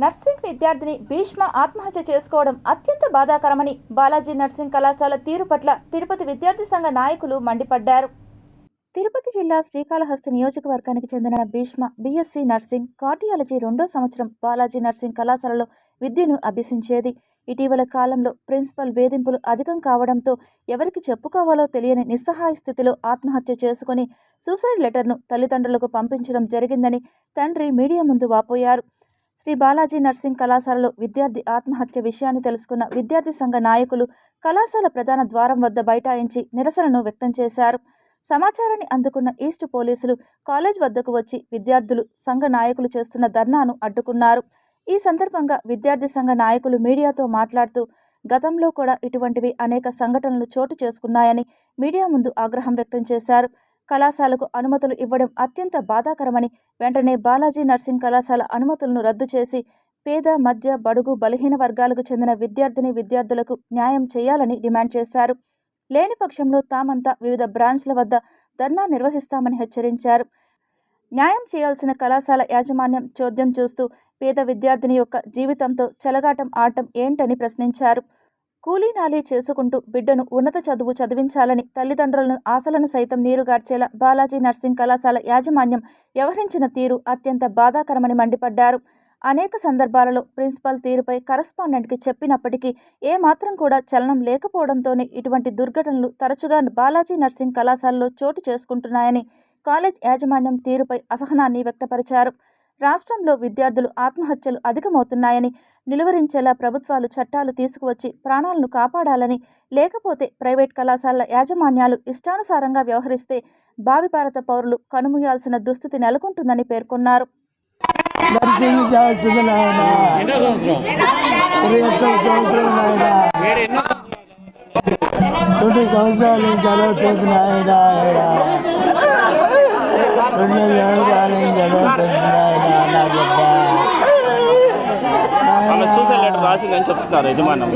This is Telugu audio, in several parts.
నర్సింగ్ విద్యార్థిని భీష్మ ఆత్మహత్య చేసుకోవడం అత్యంత బాధాకరమని బాలాజీ నర్సింగ్ కళాశాల తీరు పట్ల తిరుపతి విద్యార్థి సంఘ నాయకులు మండిపడ్డారు. తిరుపతి జిల్లా శ్రీకాళహస్తి నియోజకవర్గానికి చెందిన భీష్మ బీఎస్సీ నర్సింగ్ కార్డియాలజీ 2వ సంవత్సరం బాలాజీ నర్సింగ్ కళాశాలలో విద్యను అభ్యసించేది. ఇటీవల కాలంలో ప్రిన్సిపల్ వేధింపులు అధికం కావడంతో ఎవరికి చెప్పుకోవాలో తెలియని నిస్సహాయ స్థితిలో ఆత్మహత్య చేసుకుని సూసైడ్ లెటర్ను తల్లిదండ్రులకు పంపించడం జరిగిందని తండ్రి మీడియా ముందు వాపోయారు. శ్రీ బాలాజీ నర్సింగ్ కళాశాలలో విద్యార్థి ఆత్మహత్య విషయాన్ని తెలుసుకున్న విద్యార్థి సంఘ నాయకులు కళాశాల ప్రధాన ద్వారం వద్ద బైఠాయించి నిరసనను వ్యక్తం చేశారు. సమాచారాన్ని అందుకున్న ఈస్ట్ పోలీసులు కాలేజ్ వద్దకు వచ్చి విద్యార్థులు సంఘ నాయకులు చేస్తున్న ధర్నాను అడ్డుకున్నారు. ఈ సందర్భంగా విద్యార్థి సంఘ నాయకులు మీడియాతో మాట్లాడుతూ గతంలో కూడా ఇటువంటివి అనేక సంఘటనలు చోటు చేసుకున్నాయని మీడియా ముందు ఆగ్రహం వ్యక్తం చేశారు. కళాశాలకు అనుమతులు ఇవ్వడం అత్యంత బాధాకరమని, వెంటనే బాలాజీ నర్సింగ్ కళాశాల అనుమతులను రద్దు చేసి పేద, మధ్య, బడుగు, బలహీన వర్గాలకు చెందిన విద్యార్థులకు న్యాయం చేయాలని డిమాండ్ చేశారు. లేని పక్షంలో తామంతా వివిధ బ్రాంచ్ల వద్ద ధర్నా నిర్వహిస్తామని హెచ్చరించారు. న్యాయం చేయాల్సిన కళాశాల యాజమాన్యం చోద్యం చూస్తూ పేద విద్యార్థిని యొక్క జీవితంతో చెలగాటం ఆడటం ఏంటని ప్రశ్నించారు. కూలీనాలీ చేసుకుంటూ బిడ్డను ఉన్నత చదువు చదివించాలని తల్లిదండ్రులను ఆశలను సైతం నీరుగార్చేలా బాలాజీ నర్సింగ్ కళాశాల యాజమాన్యం వ్యవహరించిన తీరు అత్యంత బాధాకరమని మండిపడ్డారు. అనేక సందర్భాలలో ప్రిన్సిపల్ తీరుపై కరస్పాండెంట్కి చెప్పినప్పటికీ ఏమాత్రం కూడా చలనం లేకపోవడంతోనే ఇటువంటి దుర్ఘటనలు తరచుగా బాలాజీ నర్సింగ్ కళాశాలలో చోటు చేసుకుంటున్నాయని, కాలేజ్ యాజమాన్యం తీరుపై అసహనాన్ని వ్యక్తపరిచారు. రాష్ట్రంలో విద్యార్థులు ఆత్మహత్యలు అధికమవుతున్నాయని, నిలువరించేలా ప్రభుత్వాలు చట్టాలు తీసుకువచ్చి ప్రాణాలను కాపాడాలని, లేకపోతే ప్రైవేట్ కళాశాలల యాజమాన్యాలు ఇష్టానుసారంగా వ్యవహరిస్తే భావి భారత పౌరులు కనుమూయాల్సిన దుస్థితి నెలకొంటుందని పేర్కొన్నారు. నర్సింగ్ చేస్తున్న ఆయన 20 సంవత్సరాల నుంచి చదువుతున్న ఆయన 2 సంవత్సరాల నుంచి చదువుతున్న ఆయన సూసైడ్ లెటర్ రాసిందని చెప్తున్నారు యజమానం.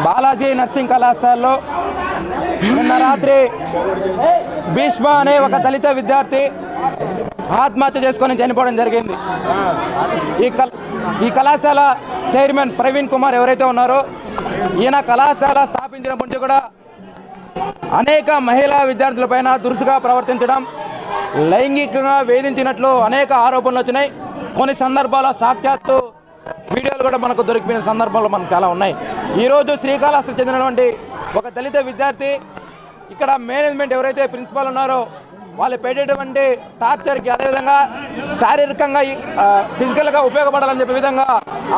బాలాజీ నర్సింగ్ కళాశాలలో నిన్న రాత్రి భీష్మ అనే ఒక దళిత విద్యార్థి ఆత్మహత్య చేసుకొని చనిపోవడం జరిగింది. ఈ కళాశాల చైర్మన్ ప్రవీణ్ కుమార్ ఎవరైతే ఉన్నారో ఈయన కళాశాల స్థాపించిన నుంచి కూడా అనేక మహిళా విద్యార్థులపైన దురుసుగా ప్రవర్తించడం, లైంగికంగా వేధించినట్లు అనేక ఆరోపణలు వచ్చినాయి. కొన్ని సందర్భాల సాక్షాత్తు వీడియోలు కూడా మనకు దొరికిపోయిన సందర్భాలు మనకు చాలా ఉన్నాయి. ఈరోజు శ్రీకాళహస్తికి చెందినటువంటి ఒక దళిత విద్యార్థి ఇక్కడ మేనేజ్మెంట్ ఎవరైతే ప్రిన్సిపాల్ ఉన్నారో వాళ్ళు పెట్టేటువంటి టార్చర్కి, అదేవిధంగా శారీరకంగా ఫిజికల్గా ఉపయోగపడాలని చెప్పే విధంగా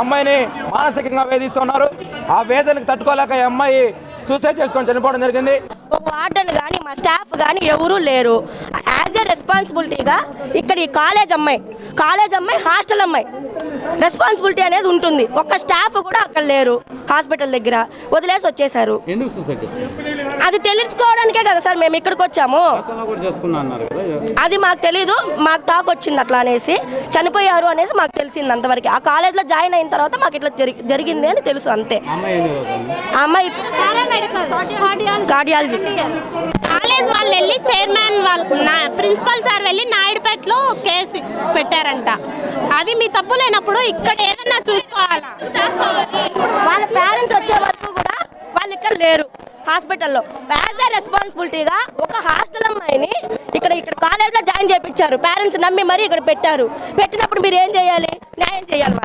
అమ్మాయిని మానసికంగా వేధిస్తున్నారు. ఆ వేదనకు తట్టుకోలేక ఈ అమ్మాయి సూసైడ్ చేసుకొని చనిపోవడం జరిగింది. ఒక వార్డెన్ కానీ మా స్టాఫ్ కానీ ఎవరూ లేరు. యాజ్ ఏ రెస్పాన్సిబిలిటీగా ఇక్కడ ఈ కాలేజ్ అమ్మాయి హాస్టల్ అమ్మాయి రెస్పాన్సిబిలిటీ అనేది ఉంటుంది. ఒక్క స్టాఫ్ కూడా అక్కడ లేరు. హాస్పిటల్ దగ్గర వదిలేసి వచ్చేసారు. అది తెలుసుకోవడానికే కదా సార్ మేము ఇక్కడికి వచ్చాము. అది మాకు తెలీదు. మాకు టాక్ వచ్చింది అట్లా అనేసి చనిపోయారు అనేసి మాకు తెలిసింది అంతవరకు. ఆ కాలేజ్లో జాయిన్ అయిన తర్వాత మాకు ఇట్లా జరిగింది అని తెలుసు అంతే. అమ్మాయి కార్డియాలజీ కాలేజ్ వాళ్ళు వెళ్ళి చైర్మన్ వాళ్ళు ప్రిన్సిపల్ సార్ వెళ్ళి నాయుడుపేటలో కేసు పెట్టారంట. అది మీ తప్పు లేనప్పుడు ఇక్కడ ఏదన్నా చూసుకోవాలా? వాళ్ళ పేరెంట్స్ వచ్చే వరకు కూడా వాళ్ళు ఇక్కడ లేరు హాస్పిటల్లో. యాజ్ ఏ రెస్పాన్సిబిలిటీగా ఒక హాస్టల్ అమ్మాయిని ఇక్కడ కాలేజ్లో జాయిన్ చేయించారు. పేరెంట్స్ నమ్మి మరీ ఇక్కడ పెట్టారు. పెట్టినప్పుడు మీరు ఏం చేయాలి? న్యాయం చేయాలి.